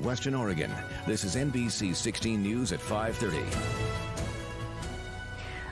in Western Oregon. This is NBC 16 News at 5:30.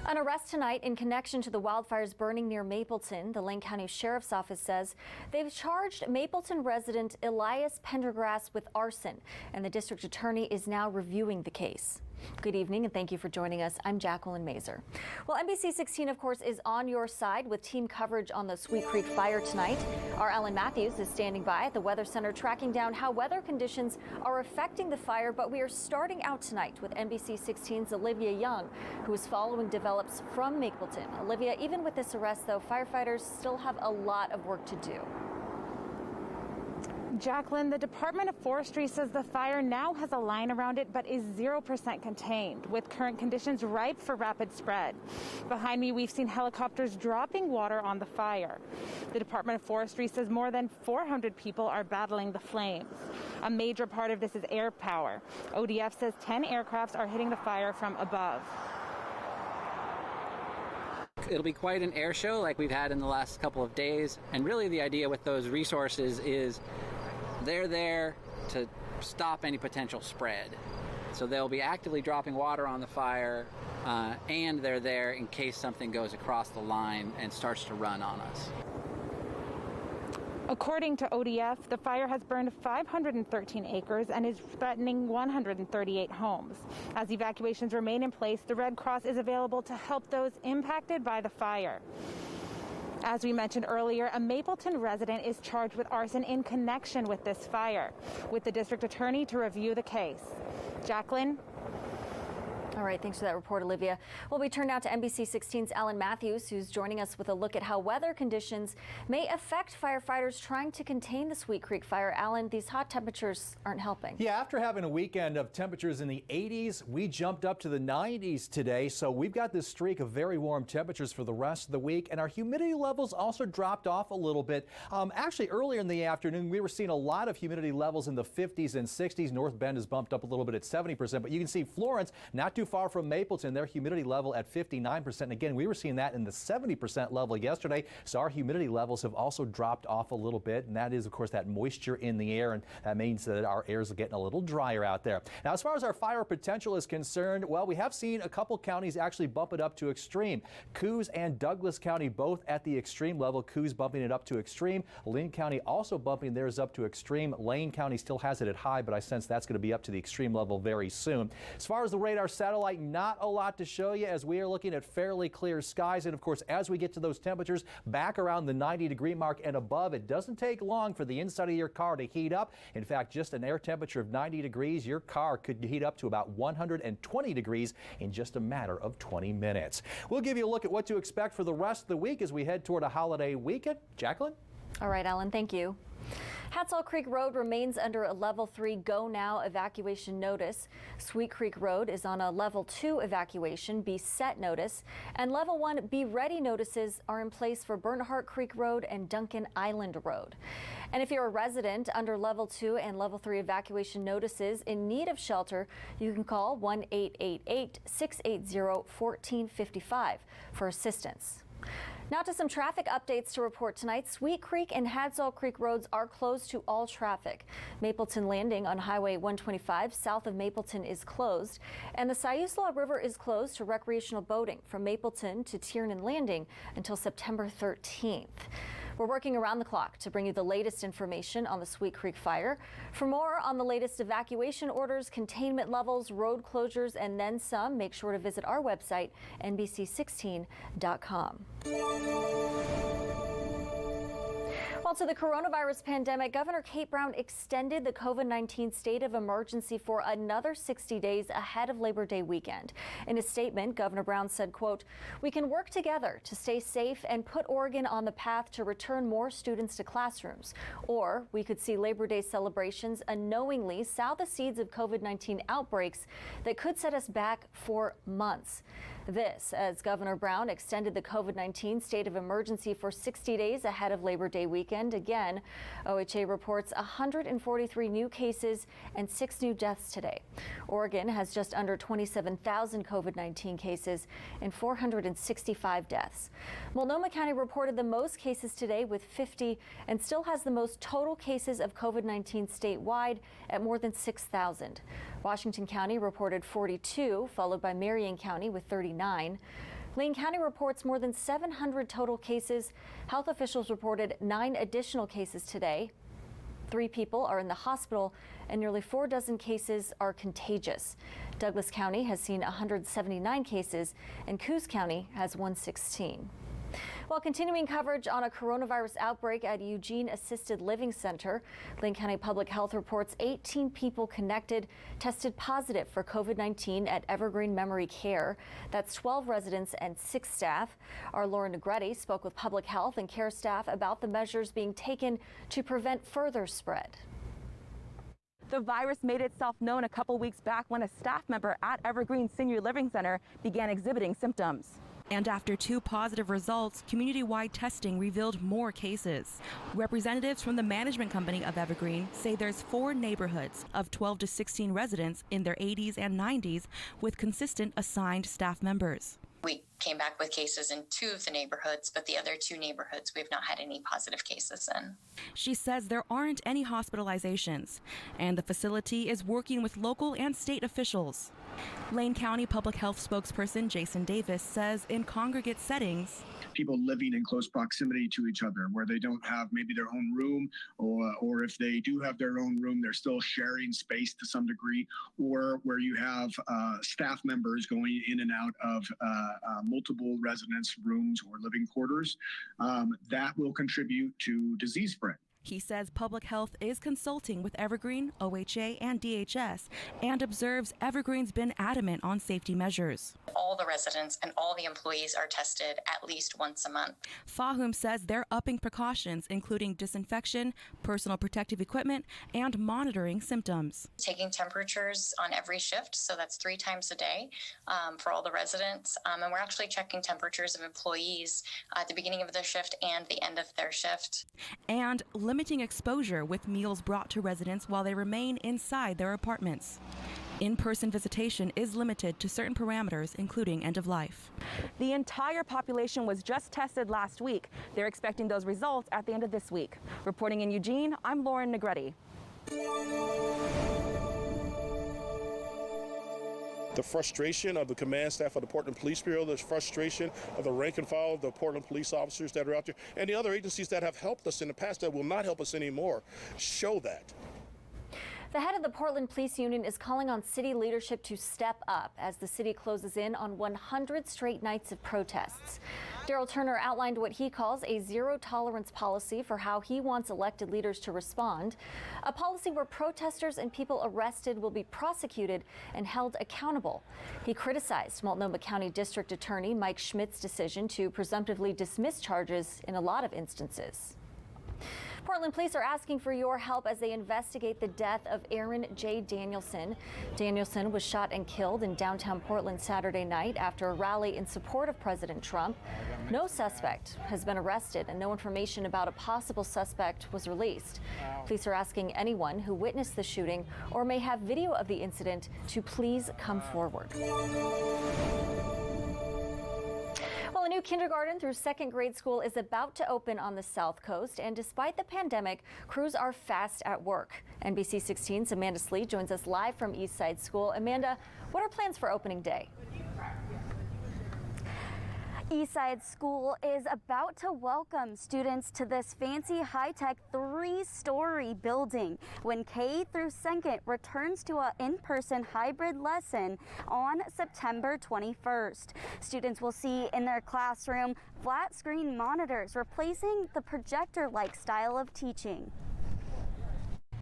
An arrest tonight in connection to the wildfires burning near Mapleton. The Lane County Sheriff's Office says they've charged Mapleton resident Elias Pendergrass with arson, and the district attorney is now reviewing the case. Good evening and thank you for joining us. I'm Jacqueline Mazer. Well, NBC 16, of course, is on your side with team coverage on the Sweet Creek fire tonight. Our Alan Matthews is standing by at the Weather Center tracking down how weather conditions are affecting the fire. But we are starting out tonight with NBC 16's Olivia Young, who is following develops from Mapleton. Olivia, even with this arrest, though, firefighters still have a lot of work to do. Jacqueline, the Department of Forestry says the fire now has a line around it but is 0% contained, with current conditions ripe for rapid spread. Behind me, we've seen helicopters dropping water on the fire. The Department of Forestry says more than 400 people are battling the flames. A major part of this is air power. ODF says 10 aircrafts are hitting the fire from above. It'll be quite an air show like we've had in the last couple of days. And really the idea with those resources is they're there to stop any potential spread. So they'll be actively dropping water on the fire, and they're there in case something goes across the line and starts to run on us. According to ODF, the fire has burned 513 acres and is threatening 138 homes. As evacuations remain in place, the Red Cross is available to help those impacted by the fire. As we mentioned earlier, a Mapleton resident is charged with arson in connection with this fire, with the district attorney to review the case. Jacqueline? All right, thanks for that report, Olivia. Well, we turn now to NBC 16's Alan Matthews, who's joining us with a look at how weather conditions may affect firefighters trying to contain the Sweet Creek fire. Alan, these hot temperatures aren't helping. Yeah, after having a weekend of temperatures in the 80s, we jumped up to the 90s today. So we've got this streak of very warm temperatures for the rest of the week. And our humidity levels also dropped off a little bit. Actually, earlier in the afternoon, we were seeing a lot of humidity levels in the 50s and 60s. North Bend has bumped up a little bit at 70%. But you can see Florence, not too far from Mapleton, their humidity level at 59%. And again, we were seeing that in the 70% level yesterday. So our humidity levels have also dropped off a little bit. And that is, of course, that moisture in the air. And that means that our air is getting a little drier out there. Now, as far as our fire potential is concerned, well, we have seen a couple counties actually bump it up to extreme. Coos and Douglas County both at the extreme level. Coos bumping it up to extreme. Linn County also bumping theirs up to extreme. Lane County still has it at high, but I sense that's going to be up to the extreme level very soon. As far as the radar satellite, not a lot to show you as we are looking at fairly clear skies. And of course, as we get to those temperatures back around the 90-degree mark and above, it doesn't take long for the inside of your car to heat up. In fact, just an air temperature of 90 degrees, your car could heat up to about 120 degrees in just a matter of 20 minutes. We'll give you a look at what to expect for the rest of the week as we head toward a holiday weekend. Jacqueline? All right, Alan, thank you. Hatsall Creek Road remains under a level 3 go now evacuation notice. Sweet Creek Road is on a level 2 evacuation be set notice, and level 1 be ready notices are in place for Bernhardt Creek Road and Duncan Island Road. And if you're a resident under level 2 and level 3 evacuation notices in need of shelter, you can call 1-888-680-1455 for assistance. Now to some traffic updates to report tonight. Sweet Creek and Hadsall Creek roads are closed to all traffic. Mapleton Landing on Highway 125 south of Mapleton is closed, and the Siuslaw River is closed to recreational boating from Mapleton to Tiernan Landing until September 13th. We're working around the clock to bring you the latest information on the Sweet Creek fire. For more on the latest evacuation orders, containment levels, road closures, and then some, make sure to visit our website, NBC16.com. Well, to the coronavirus pandemic, Governor Kate Brown extended the COVID-19 state of emergency for another 60 days ahead of Labor Day weekend. In a statement, Governor Brown said, quote, "We can work together to stay safe and put Oregon on the path to return more students to classrooms. Or we could see Labor Day celebrations unknowingly sow the seeds of COVID-19 outbreaks that could set us back for months." This as Governor Brown extended the COVID-19 state of emergency for 60 days ahead of Labor Day weekend. Again, OHA reports 143 new cases and 6 new deaths today. Oregon has just under 27,000 COVID-19 cases and 465 deaths. Multnomah County reported the most cases today with 50 and still has the most total cases of COVID-19 statewide at more than 6,000. Washington County reported 42, followed by Marion County with 39. Lane County reports more than 700 total cases. Health officials reported 9 additional cases today. 3 people are in the hospital and nearly 4 dozen cases are contagious. Douglas County has seen 179 cases and Coos County has 116. While continuing coverage on a coronavirus outbreak at Eugene Assisted Living Center, Lane County Public Health reports 18 people connected tested positive for COVID-19 at Evergreen Memory Care. That's 12 residents and 6 staff. Our Lauren Negretti spoke with public health and care staff about the measures being taken to prevent further spread. The virus made itself known a couple weeks back when a staff member at Evergreen Senior Living Center began exhibiting symptoms. And after 2 positive results, community-wide testing revealed more cases. Representatives from the management company of Evergreen say there's 4 neighborhoods of 12 to 16 residents in their 80s and 90s with consistent assigned staff members. We came back with cases in 2 of the neighborhoods, but the other 2 neighborhoods we've not had any positive cases in. She says there aren't any hospitalizations, and the facility is working with local and state officials. Lane County Public Health spokesperson Jason Davis says in congregate settings, people living in close proximity to each other where they don't have maybe their own room, or if they do have their own room, they're still sharing space to some degree, or where you have staff members going in and out of multiple residence rooms or living quarters, that will contribute to disease spread. He says public health is consulting with Evergreen, OHA, and DHS, and observes Evergreen's been adamant on safety measures. All the residents and all the employees are tested at least once a month. Fahum says they're upping precautions, including disinfection, personal protective equipment, and monitoring symptoms. Taking temperatures on every shift, so that's 3 times a day for all the residents. And we're actually checking temperatures of employees at the beginning of their shift and the end of their shift. And limiting exposure with meals brought to residents while they remain inside their apartments. In-person visitation is limited to certain parameters, including end of life. The entire population was just tested last week. They're expecting those results at the end of this week. Reporting in Eugene, I'm Lauren Negretti. The frustration of the command staff of the Portland Police Bureau, the frustration of the rank and file of the Portland police officers that are out there, and the other agencies that have helped us in the past that will not help us anymore, show that. The head of the Portland Police Union is calling on city leadership to step up as the city closes in on 100 straight nights of protests. Daryl Turner outlined what he calls a zero-tolerance policy for how he wants elected leaders to respond, a policy where protesters and people arrested will be prosecuted and held accountable. He criticized Multnomah County District Attorney Mike Schmidt's decision to presumptively dismiss charges in a lot of instances. Portland police are asking for your help as they investigate the death of Aaron J. Danielson. Danielson was shot and killed in downtown Portland Saturday night after a rally in support of President Trump. No suspect has been arrested and no information about a possible suspect was released. Police are asking anyone who witnessed the shooting or may have video of the incident to please come forward. Well, a new kindergarten through 2nd grade school is about to open on the South Coast, and despite the pandemic, crews are fast at work. NBC 16's Amanda Slee joins us live from Eastside School. Amanda, what are plans for opening day? Eastside School is about to welcome students to this fancy high-tech 3-story building when K through 2nd returns to an in-person hybrid lesson on September 21st. Students will see in their classroom flat screen monitors replacing the projector-like style of teaching.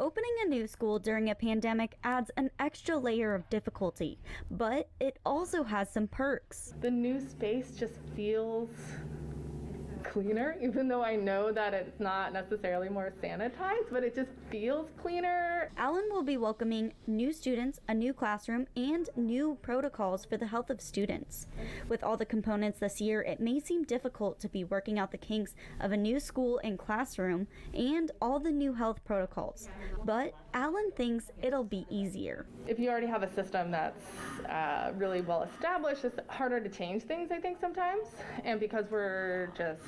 Opening a new school during a pandemic adds an extra layer of difficulty, but it also has some perks. The new space just feels cleaner, even though I know that it's not necessarily more sanitized, but it just feels cleaner. Allen will be welcoming new students, a new classroom, and new protocols for the health of students. With all the components this year, it may seem difficult to be working out the kinks of a new school and classroom and all the new health protocols. But Allen thinks it'll be easier. If you already have a system that's really well established, it's harder to change things, I think, sometimes. And because we're just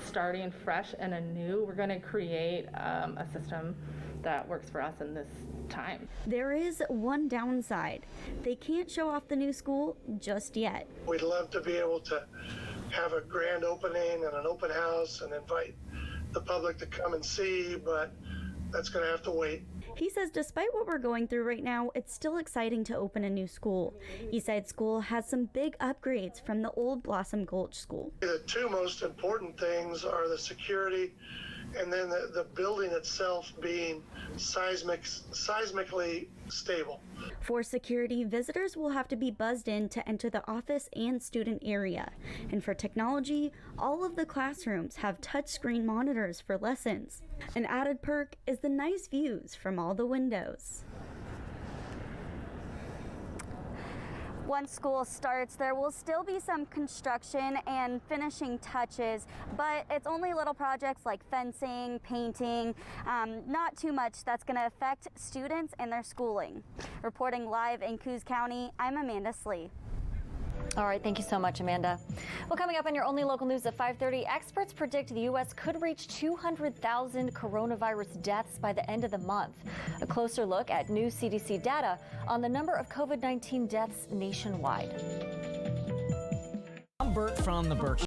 starting fresh and anew, we're going to create a system that works for us in this time. There is one downside. They can't show off the new school just yet. We'd love to be able to have a grand opening and an open house and invite the public to come and see, but that's going to have to wait. He says despite what we're going through right now, it's still exciting to open a new school. Eastside School has some big upgrades from the old Blossom Gulch School. The two most important things are the security and then the building itself being seismically stable. For security, visitors will have to be buzzed in to enter the office and student area. And for technology, all of the classrooms have touchscreen monitors for lessons. An added perk is the nice views from all the windows. Once school starts, there will still be some construction and finishing touches, but it's only little projects like fencing, painting, not too much that's going to affect students and their schooling. Reporting live in Coos County, I'm Amanda Slee. All right, thank you so much, Amanda. Well, coming up on your only local news at 5:30, experts predict the U.S. could reach 200,000 coronavirus deaths by the end of the month. A closer look at new CDC data on the number of COVID-19 deaths nationwide. I'm Bert from the Berkshire.